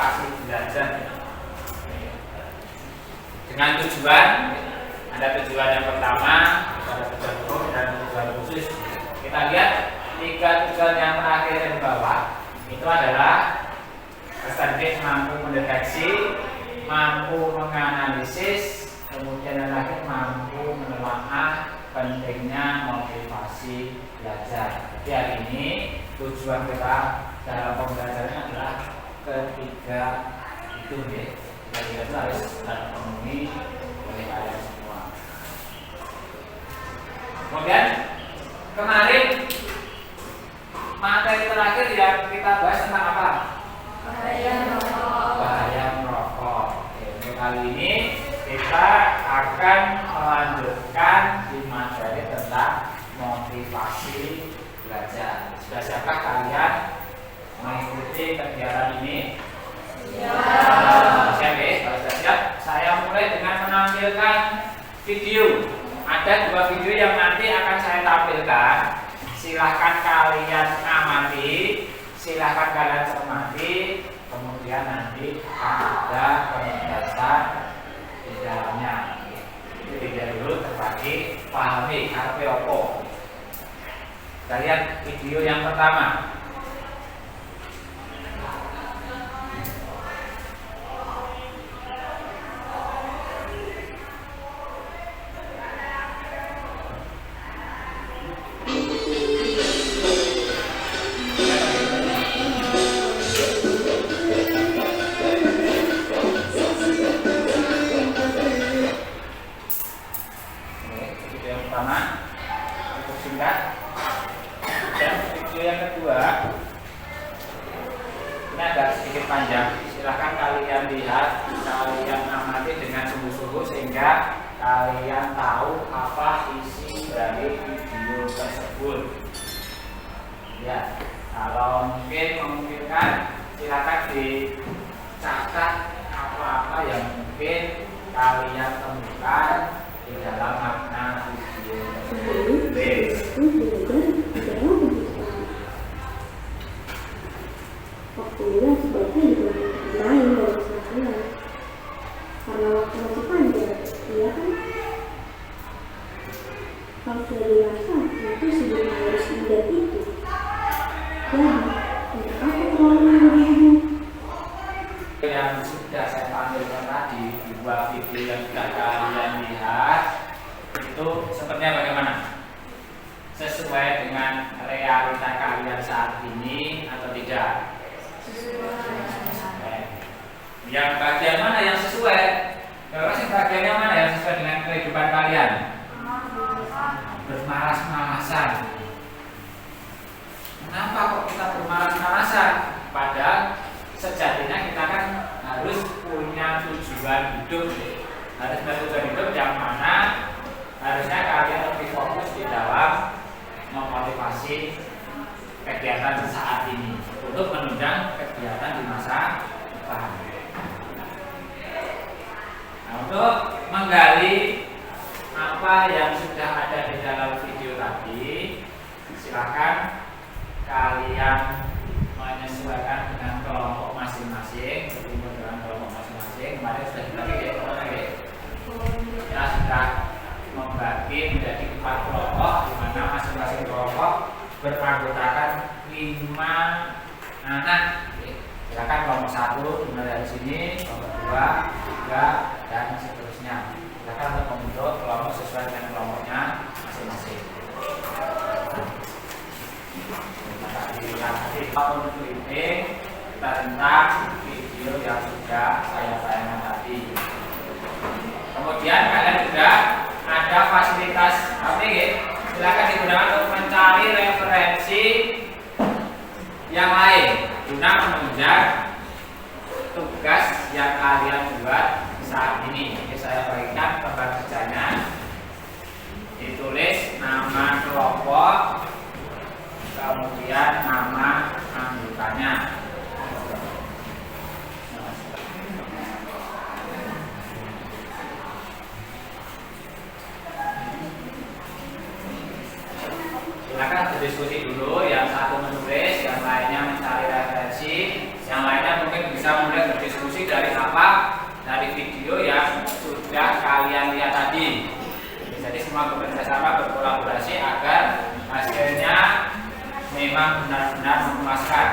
motivasi belajar dengan tujuan. Ada tujuan yang pertama, ada tujuan umum dan tujuan khusus. Kita lihat 3 tujuan yang terakhir di bawah itu adalah peserta mampu mendeteksi, mampu menganalisis, kemudian yang terakhir mampu menelaah pentingnya motivasi belajar. Jadi hari ini tujuan kita dalam pembelajaran adalah ketiga itu ya. Ketiga itu harus terpenuhi oleh kalian semua. Kemudian kemarin materi terakhir yang kita bahas tentang apa? Bahaya merokok. Bahaya merokok. Oke, untuk kali ini kita akan melanjutkan di materi tentang motivasi belajar. Sudah siapkah kalian mengikuti kegiatan ini? Ya. Siap ya? Kalau sudah siap, saya mulai dengan menampilkan video. Ada 2 video yang nanti akan saya tampilkan. Silahkan kalian amati, silahkan kalian cermati, kemudian nanti ada penugasan di dalamnya. Jadi dulu terbagi, pahami karpe opo. Kita lihat video yang pertama. Panjang, silahkan kalian lihat, kalian amati dengan sungguh-sungguh sehingga kalian tahu apa isi dari video tersebut. Ya, kalau mungkin memungkinkan, silahkan dicatat apa-apa yang mungkin kalian temukan di dalam makna video tersebut. Waktunya sebaiknya digunakan lain dari sekarang karena waktu masih panjang, iya kan? Kalau sudah dewasa, itu sebelum harus ingat itu. Jadi, untuk apa terlalu menunggu? Yang sudah saya tampilkan tadi di 2 video yang sudah kalian lihat itu sepertinya bagaimana? Sesuai dengan realita kalian saat ini atau tidak? Yang bagian mana yang sesuai? Kalau sih bagiannya mana yang sesuai dengan kehidupan kalian? Bermalas-malasan. Kenapa kok kita bermalas-malasan? Padahal sejatinya kita kan harus punya tujuan hidup. Harus punya tujuan hidup yang mana harusnya kalian lebih fokus di dalam memotivasi kegiatan saat ini untuk menunjang kegiatan di masa depan. Nah, untuk menggali apa yang sudah ada di dalam video tadi, silakan kalian menyesuaikan dengan kelompok masing-masing, berkumpul dengan kelompok masing-masing. Kemarin sudah dibagi ya, sudah membagi menjadi 4 kelompok, di mana masing-masing kelompok beranggotakan 5 anak. Silakan kelompok 1 dimulai dari sini, kelompok 2, 3, dan seterusnya. Silakan untuk membentuk kelompok sesuai dengan kelompoknya masing-masing. Nanti kalau meeting tentang video yang sudah saya tayangkan tadi. Kemudian kalian juga ada fasilitas APG. Silakan digunakan untuk mencari referensi yang lain guna menunjang tugas yang kalian buat saat ini. Ini saya bagikan tempat kerjanya. Ditulis nama kelompok, kemudian nama anggotanya. Silakan berdiskusi dulu, yang satu menulis, yang lainnya mencari referensi, yang lainnya mungkin bisa mulai diskusi dari apa? Dari video yang sudah kalian lihat tadi. Jadi semua bekerja sama, berkolaborasi agar hasilnya memang benar-benar memuaskan.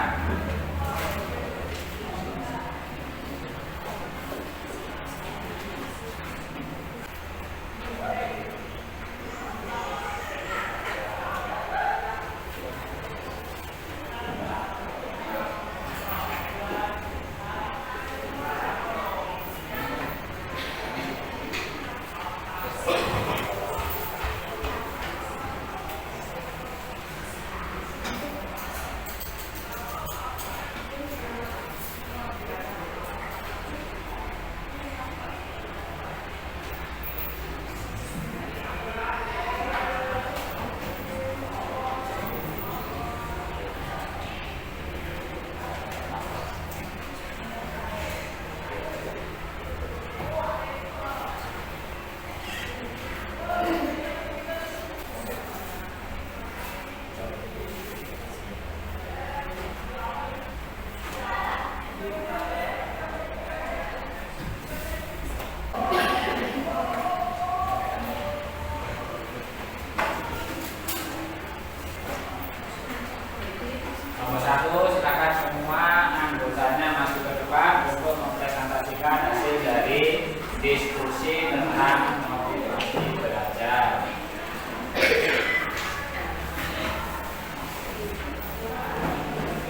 Nomor 1, silakan semua anggotanya masuk ke depan untuk mempresentasikan hasil dari diskusi tentang motivasi belajar.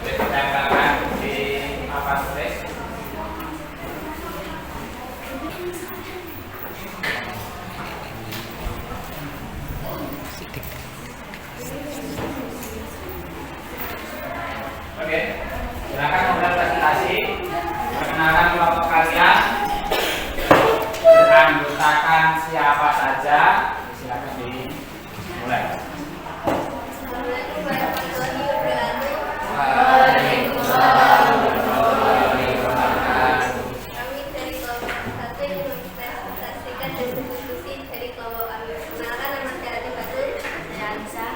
Ditempelkan di papan tulis. Oke, silakan membuat presentasi, perkenalkan kelompok kalian, beranggotakan siapa saja, silakan dimulai. Assalamualaikum warahmatullahi wabarakatuh. Waalaikumsalam warahmatullahi wabarakatuh. Kami dari kelompok 1 yang mempresentasikan hasil diskusi dari kelompok kami. Perkenalkan, nama saya Ati Batul. Saya Anissa.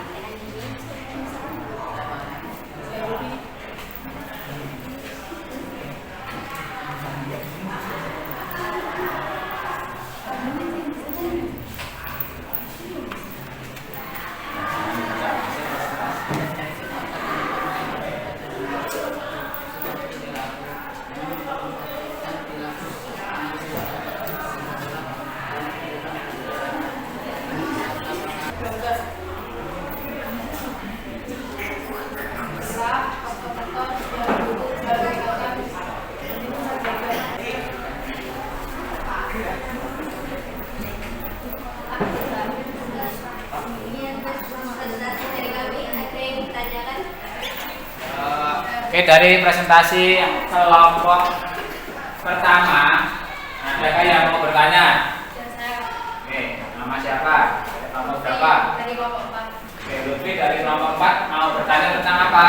Presentasi dari kami, ada yang ditanyakan? Oke, dari presentasi kelompok pertama, adakah yang mau bertanya? Dan saya Oke, nama siapa? Kelompok berapa? dari kelompok 4. Oke, Lutfi dari kelompok 4 mau bertanya tentang apa?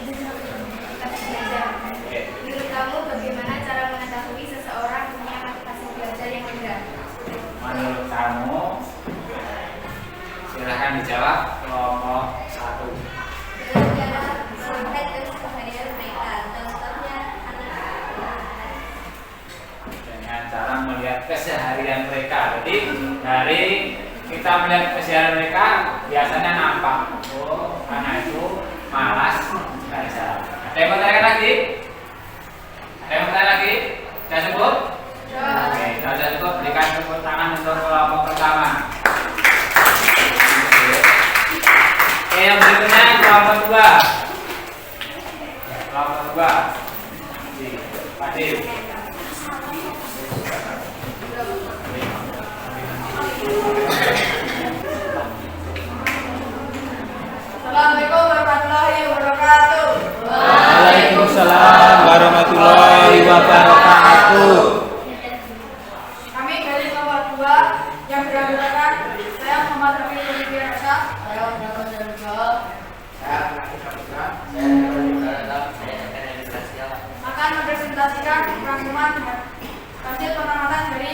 Motivasi belajar. Oke, Menurut kamu bagaimana cara mengetahui seseorang punya motivasi belajar yang rendah? menurut kamu, silahkan dijawab kelompok 1. Dengan cara melihat keseharian mereka, contohnya anak-anak. Dengan cara melihat keseharian mereka. Jadi dari kita melihat keseharian mereka biasanya nampak, oh anak itu malas belajar. Ada yang mau tanya lagi? Ada yang mau tanya lagi? Sudah cukup? Oke, sudah cukup. Berikan tepuk tangan untuk kelompok pertama. Oke, yang berikutnya kelompok 2. Kelompok 2. Pak Dim. Assalamualaikum warahmatullahi wabarakatuh. Waalaikumsalam warahmatullahi wabarakatuh. Kami dari kelompok 2 yang beranggotakan saya Muhammad Rafi Widiarsa. Saya Muhammad Jalal. Akan mempresentasikan rangkuman hasil pengamatan dari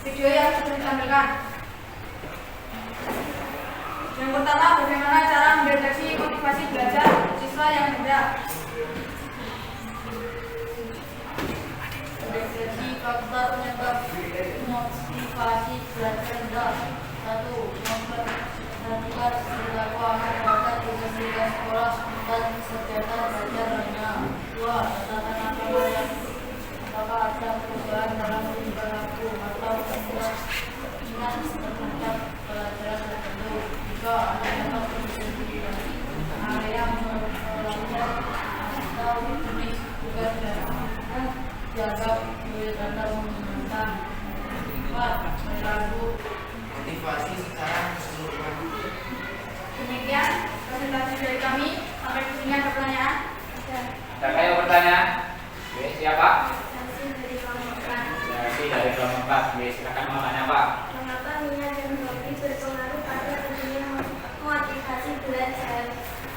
video yang sudah ditampilkan. Yang pertama, bagaimana cara mendeteksi motivasi belajar siswa yang rendah. Faktor penyebab motivasi belajar rendah. 1. Memperhatikan perilaku masyarakat tugas-tugas sekolah dan kegiatan belajar lainnya. 2. Tatanan agama yang apakah ada perubahan dalam perilaku atau kepentingan terhadap pelajaran tertentu. 3. Anak dapat menjadi area belajar atau jenis tugas dan dianggap tanda menentang. 4. Perilaku motivasi secara keseluruhan. Demikian presentasi dari kami. Sampai di sini ada pertanyaan? Ada yang bertanya? Oke, siapa? Dari Dari kelompok 4. Oke, silakan mau tanya Pak. Mengapa minat dan hobi berpengaruh pada pentingnya motivasi belajar?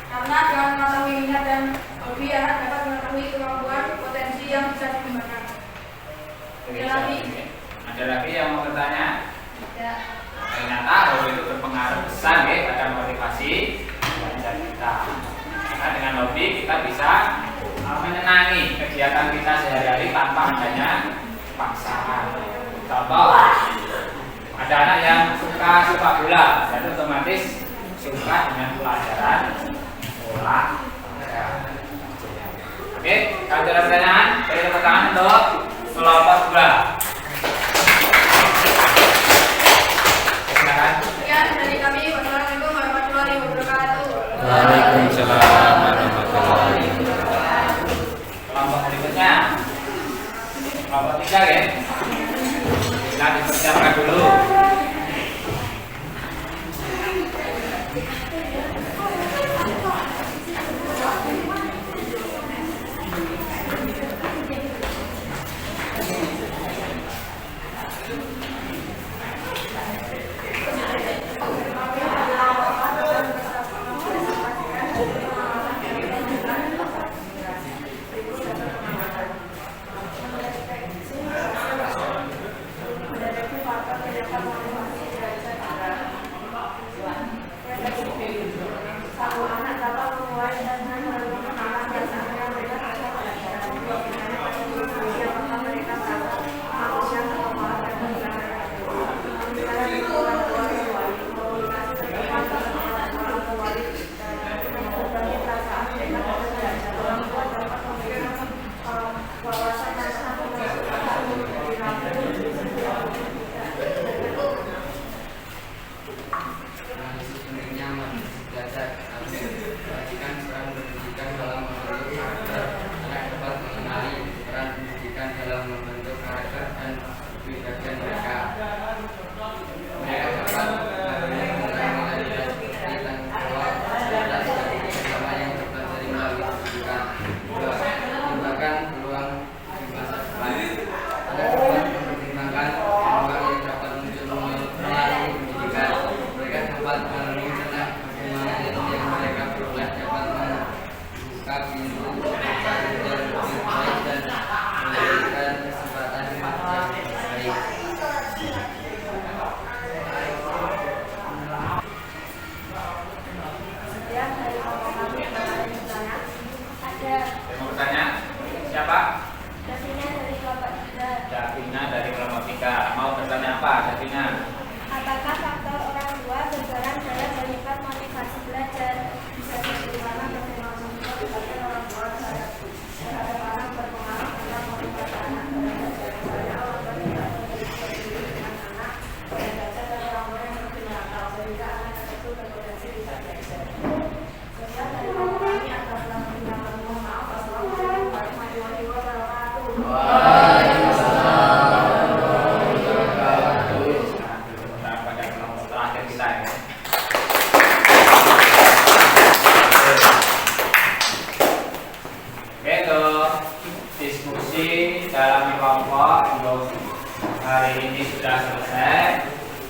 Karena dengan mengetahui minat dan hobi, anak dapat mengetahui kemampuan potensi yang bisa dikembangkan. Oke, Ada lagi? Ada lagi yang mau bertanya? Ya. Ternyata hobi itu berpengaruh besar ya pada motivasi belajar kita. Karena dengan hobi kita bisa menyenangi kegiatan kita sehari-hari tanpa adanya paksaan. Contoh, ada anak yang suka sepak bola, dan otomatis suka dengan pelajaran olahraga. Oke, kalau ada pertanyaan, beri tepuk tangan untuk kelompok 2. Sekian dari kami. Wassalamualaikum warahmatullahi wabarakatuh. Waalaikumsalam warahmatullahi wabarakatuh. Kelompok berikutnya, kelompok 3 ya. Kita dipersiapkan dulu.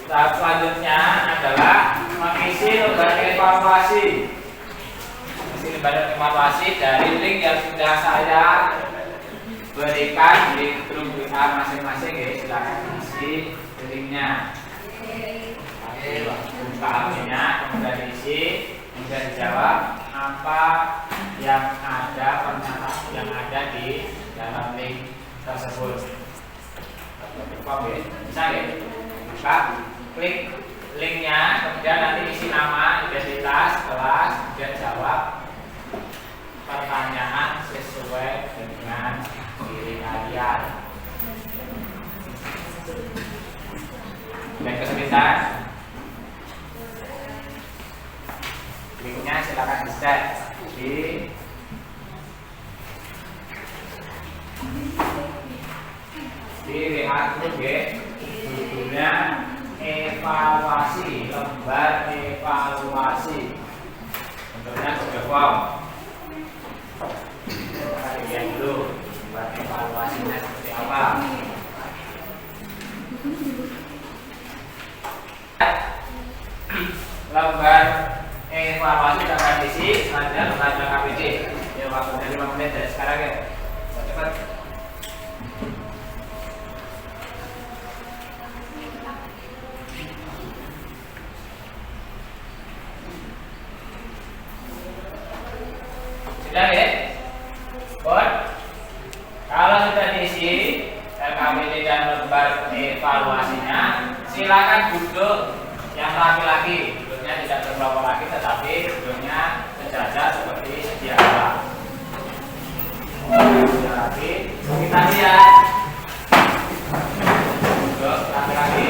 Tahap selanjutnya adalah mengisi lembaga evaluasi. Mengisi lembaga evaluasi dari link yang sudah saya berikan di grup WA masing-masing ya. Silakan isi linknya. Buka HP-nya, kemudian diisi, kemudian dijawab apa yang ada, pernyataan yang ada di dalam link tersebut. Oke, bisa ya? Buka, klik linknya, kemudian nanti isi nama, identitas, kelas, kemudian jawab pertanyaan sesuai dengan diri kalian. Dan kesulitan, linknya silakan di-share di WA group ya. Judulnya evaluasi, lembar evaluasi. Bentuknya Google Form. Kita lihat dulu lembar evaluasinya seperti apa. Lembar evaluasi akan diisi selanjutnya lembar KPJ. Ya, waktunya 5 menit dari sekarang ya. Cepat. Sudah ya? Buat kalau sudah diisi LKPD dan lembar evaluasinya, silakan duduk yang laki-laki. Duduknya tidak berkelompok lagi, tetapi duduknya sejajar seperti sedia kala. Laki, kita lihat duduk laki-laki.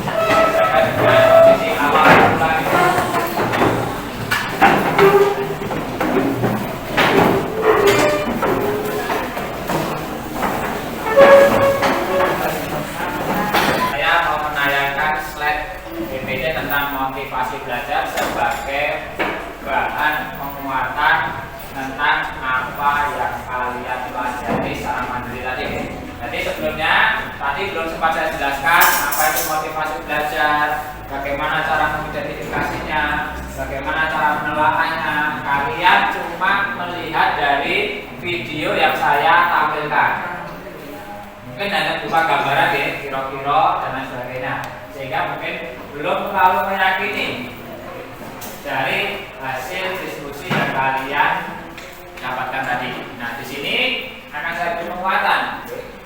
Saya dengan posisi awal lagi. Tentang motivasi belajar sebagai bahan penguatan tentang apa yang kalian pelajari secara mandiri tadi. Jadi sebelumnya tadi belum sempat saya jelaskan apa itu motivasi belajar, bagaimana cara mengidentifikasinya, bagaimana cara menelaahnya. Kalian cuma melihat dari video yang saya tampilkan. Mungkin hanya berupa gambaran ya, kira-kira dan lain sebagainya. Sehingga mungkin belum terlalu meyakini dari hasil diskusi yang kalian dapatkan tadi. Nah, di sini akan saya beri penguatan.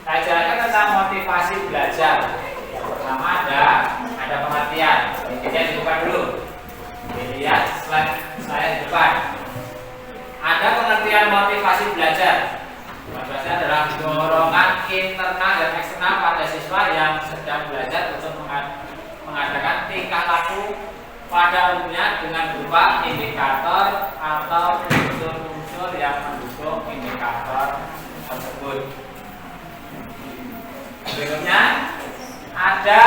Saya jelaskan tentang motivasi belajar. Yang pertama ada pengertian. Intinya dibuka dulu. Dilihat slide saya di depan. Ada pengertian motivasi belajar. Motivasi adalah dorongan internal dan eksternal pada siswa yang sedang belajar untuk mengadakan tingkah laku pada umumnya dengan berupa indikator atau unsur-unsur yang mendukung indikator tersebut. Berikutnya ada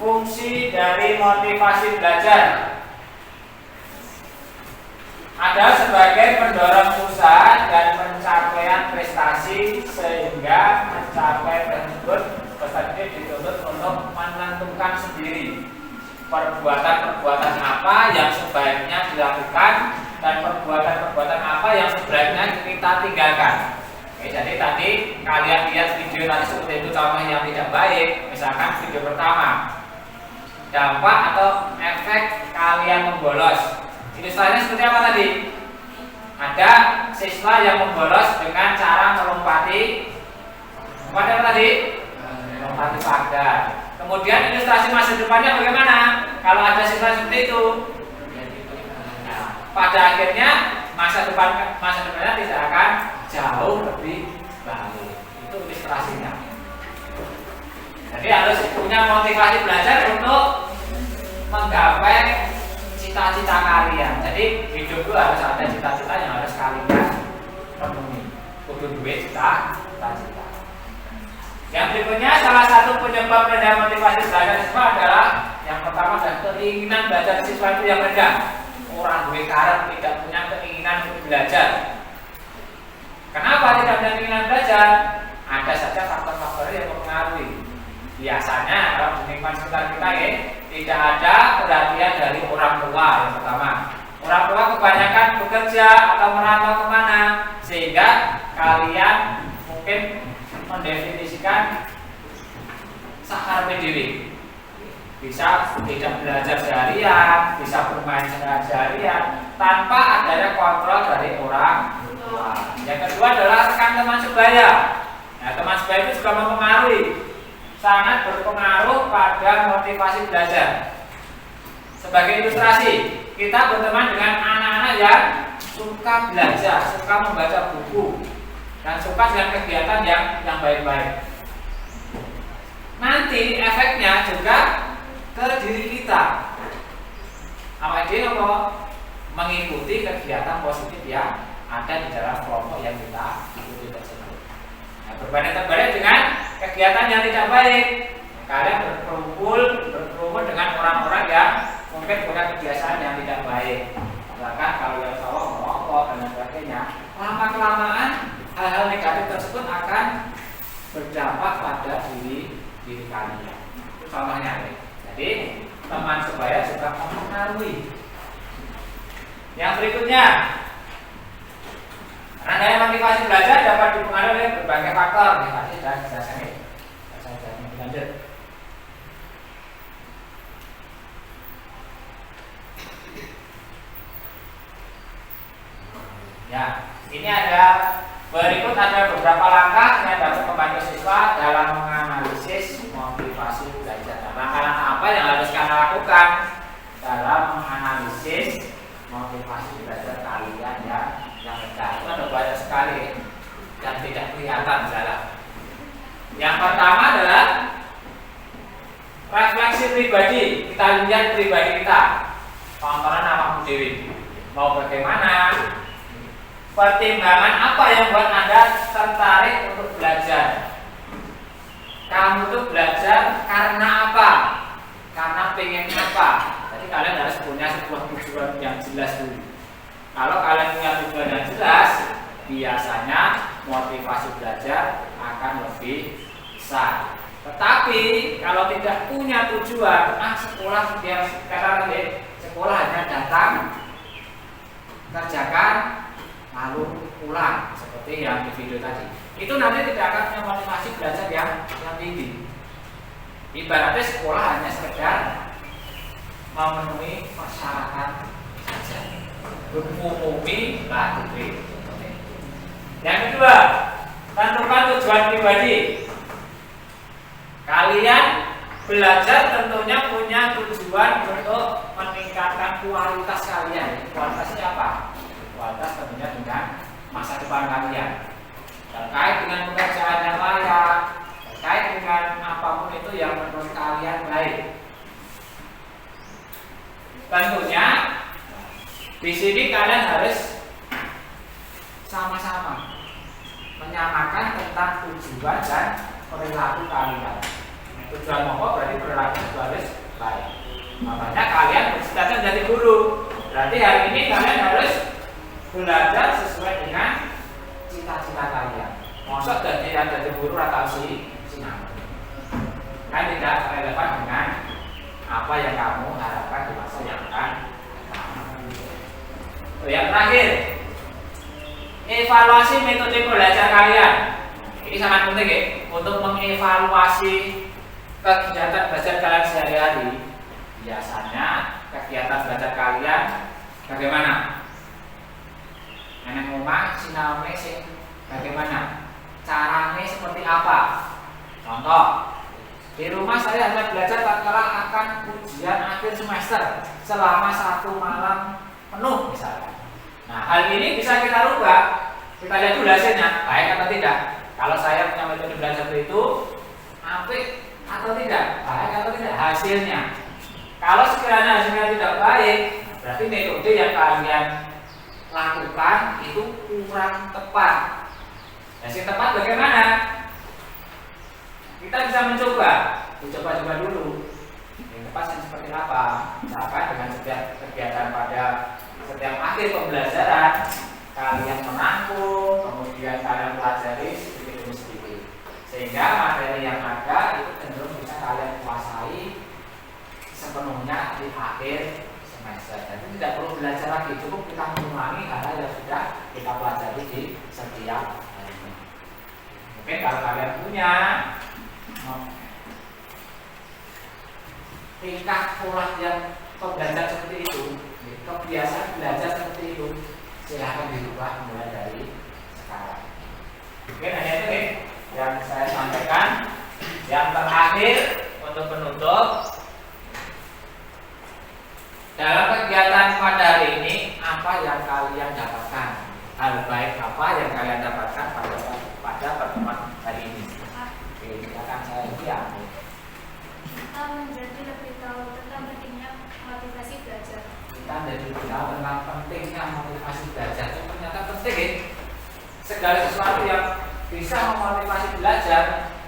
fungsi dari motivasi belajar. Ada sebagai pendorong usaha dan pencapaian prestasi sehingga mencapai tersebut peserta dituntut untuk menentukan sendiri perbuatan-perbuatan apa yang sebaiknya dilakukan dan perbuatan-perbuatan apa yang sebaiknya kita tinggalkan. Oke, jadi tadi kalian lihat video tadi seperti itu contoh yang tidak baik. Misalkan video pertama, dampak atau efek kalian membolos. Ilustrasinya seperti apa tadi? Ada siswa yang membolos dengan cara melompati apa tadi? Melompati pagar. Kemudian ilustrasi masa depannya bagaimana? Kalau ada siswa seperti itu, nah, pada akhirnya masa depannya tidak akan jauh lebih baik. Itu ilustrasinya. Jadi harus punya motivasi belajar untuk menggapai cita-cita kalian. Jadi hidup itu harus ada cita-cita yang harus kalian penuhi. Kudu duit cita-cita. Yang berikutnya, salah satu penyebab rendah motivasi belajar siswa adalah yang pertama adalah keinginan belajar siswa itu yang rendah. Orang duit karep tidak punya keinginan untuk belajar. Kenapa tidak punya keinginan belajar? Ada saja faktor-faktor yang mempengaruhi. Biasanya kalau di lingkungan sekitar kita ya, tidak ada perhatian dari orang tua yang pertama. Orang tua kebanyakan bekerja atau merantau kemana, sehingga kalian mungkin mendefinisikan sakar diri. Bisa tidak belajar seharian, bisa bermain seharian tanpa adanya kontrol dari orang tua. Yang kedua adalah rekan teman sebaya. Nah, teman sebaya itu juga mempengaruhi, sangat berpengaruh pada motivasi belajar. Sebagai ilustrasi, kita berteman dengan anak-anak yang suka belajar, suka membaca buku, dan suka dengan kegiatan yang baik-baik. Nanti efeknya juga ke diri kita. Apa dia mengikuti kegiatan positif yang ada di dalam kelompok yang kita ikuti tersebut. Nah, berbanding terbalik dengan kegiatan yang tidak baik, kalian berkerumun dengan orang-orang yang mungkin punya kebiasaan yang tidak baik. Bahkan kalau yang cowok merokok dan sebagainya, lama-kelamaan hal-hal negatif tersebut akan berdampak pada diri kalian. Itu contohnya. Jadi teman sebaya juga mempengaruhi. Yang berikutnya, rangkaian motivasi belajar dapat dipengaruhi oleh berbagai faktor. Tadi sudah dijelaskan ya. Saya lanjut. Ya, ini berikut ada beberapa langkah yang dapat membantu siswa dalam menganalisis motivasi belajar. Nah, langkah-langkah apa yang harus kalian lakukan dalam menganalisis motivasi belajar kalian yang rendah? Itu ada banyak sekali yang tidak kelihatan misalnya. Yang pertama adalah refleksi pribadi. Kita lihat pribadi kita, tontonan awakmu dewi. Mau bagaimana? Pertimbangan apa yang buat Anda tertarik untuk belajar? Kamu tuh belajar karena apa? Karena pengen apa? Jadi kalian harus punya sebuah tujuan yang jelas dulu. Kalau kalian punya tujuan yang jelas, biasanya motivasi belajar akan lebih besar. Tetapi kalau tidak punya tujuan, sekolah biar sekarang sekolah hanya datang, kerjakan, lalu pulang seperti yang di video tadi. Itu nanti tidak akan punya motivasi belajar yang tinggi. Ibaratnya sekolah hanya sekedar memenuhi persyaratan saja, mengumumi materi. Yang kedua, tentukan tujuan pribadi. Kalian belajar tentunya punya tujuan untuk meningkatkan kualitas kalian. Kualitasnya apa? Kualitas tentunya dengan masa depan kalian, terkait dengan pekerjaan yang layak, terkait dengan apapun itu yang menurut kalian baik. Tentunya di sini kalian harus sama-sama menyamakan tentang tujuan dan perilaku kalian. Tujuan pokok berarti perilaku harus baik. Makanya kalian bercita-cita jadi guru. Berarti hari ini kalian harus belajar sesuai dengan cita-cita kalian. Maksud jadi guru atau sinau kan tidak relevan dengan apa yang kamu harapkan di masa yang akan datang. Yang terakhir, evaluasi metode belajar kalian. Ini sangat penting ya, untuk mengevaluasi kegiatan belajar kalian sehari-hari. Biasanya kegiatan belajar kalian bagaimana? Nenek omah sinau sing bagaimana? Caranya seperti apa? Contoh, di rumah saya hanya belajar tatkala akan ujian akhir semester selama 1 malam penuh misalnya. Nah, hal ini bisa kita rubah. Kita lihat dulu hasilnya, baik atau tidak. Kalau saya punya metode belajar itu, apik atau tidak, baik atau tidak hasilnya. Kalau sekiranya hasilnya tidak baik, berarti metode yang kalian lakukan itu kurang tepat. Yang tepat bagaimana? Kita bisa mencoba dulu. Yang tepat yang seperti apa? Misalkan dengan setiap kegiatan pada setiap akhir pembelajaran, kalian merangkum, kemudian kalian pelajari sedikit demi sedikit, sehingga materi yang ada itu cenderung bisa kalian kuasai sepenuhnya di akhir semester. Jadi tidak perlu belajar lagi, cukup kita mengulangi hal-hal yang sudah kita pelajari di setiap harinya. Mungkin kalau kalian punya tingkah pola yang belajar seperti itu, kebiasaan belajar seperti itu, silahkan dirubah mulai dari sekarang. Mungkin hanya itu yang saya sampaikan. Yang terakhir untuk penutup, dalam kegiatan pada hari ini apa yang kalian dapatkan? Hal baik apa yang kalian dapatkan pada pertemuan hari ini? Oke, silakan saya lihat. Kita menjadi lebih tahu tentang pentingnya motivasi belajar. Kita menjadi lebih tahu tentang pentingnya motivasi belajar. Ternyata penting ya. Segala sesuatu yang bisa memotivasi belajar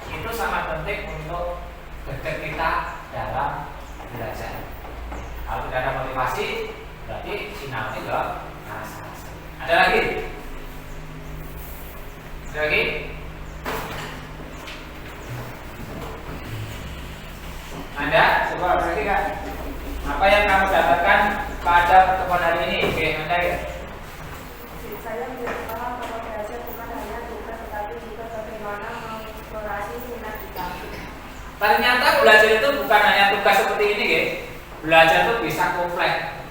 itu sangat penting untuk dekat kita dalam belajar. Kalau tidak ada motivasi, berarti sinarnya enggak rasa. Ada lagi? Ada lagi? Ada? Coba apa lagi Kak? Apa yang kamu dapatkan pada pertemuan hari ini? Oke, Anda ya? Saya menjadi paham bahwa belajar bukan hanya tugas tetapi juga bagaimana mengeksplorasi minat kita. Ternyata belajar itu bukan hanya tugas seperti ini, ya. Belajar itu bisa kompleks.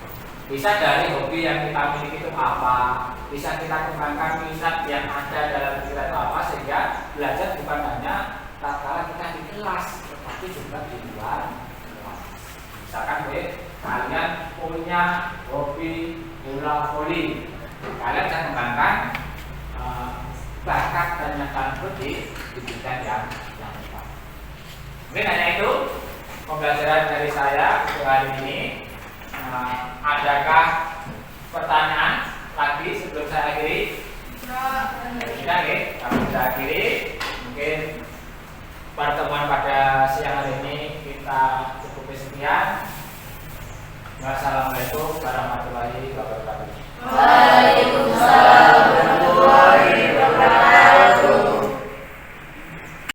Bisa dari hobi yang kita miliki itu apa, bisa kita kembangkan minat yang ada dalam pikiran itu apa, sehingga belajar bukan hanya tatkala kita di kelas, tetapi juga di luar kelas. Misalkan kalian punya hobi bola voli, kalian bisa kembangkan bakat dan nyata di bidang yang tepat. Mungkin hanya itu pembelajaran dari saya untuk hari ini. Adakah pertanyaan lagi sebelum saya akhiri? Tidak, ya. Kami sudah akhiri. Mungkin pertemuan pada siang hari ini kita cukup sekian. Wassalamualaikum warahmatullahi wabarakatuh.